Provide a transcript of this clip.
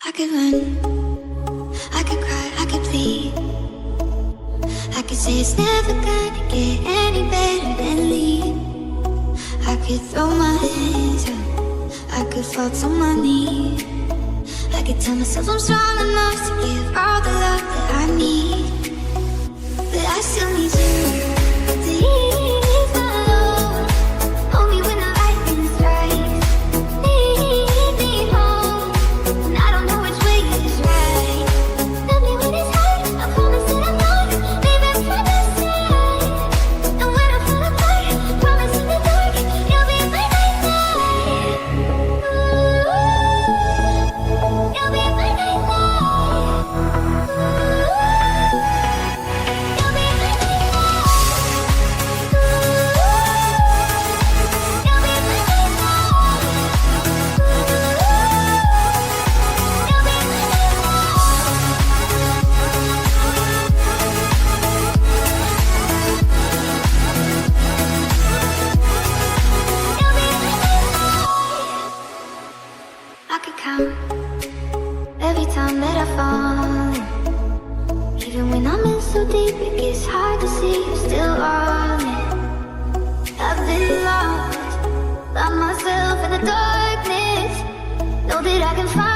I could run, I could cry, I could plead. I could say it's never gonna get any better than leave. I could throw my hands up, I could fall to my knees. I could tell myself I'm strong enough to give all the love that I need. But I still need you to ease my load. Hold me when the lightning strikes. Lead me home when I don't know which way is right. Love me when it's hard, I promise that I'm not leaving from the side. And when I fall apart, promise in the dark you'll be my nightlight. You'll be my nightlight. You'll be my I could count every time that I fall. Even when I'm in so deep, it gets hard to see you still on it. I've been lost by myself in the darkness. Know that I can find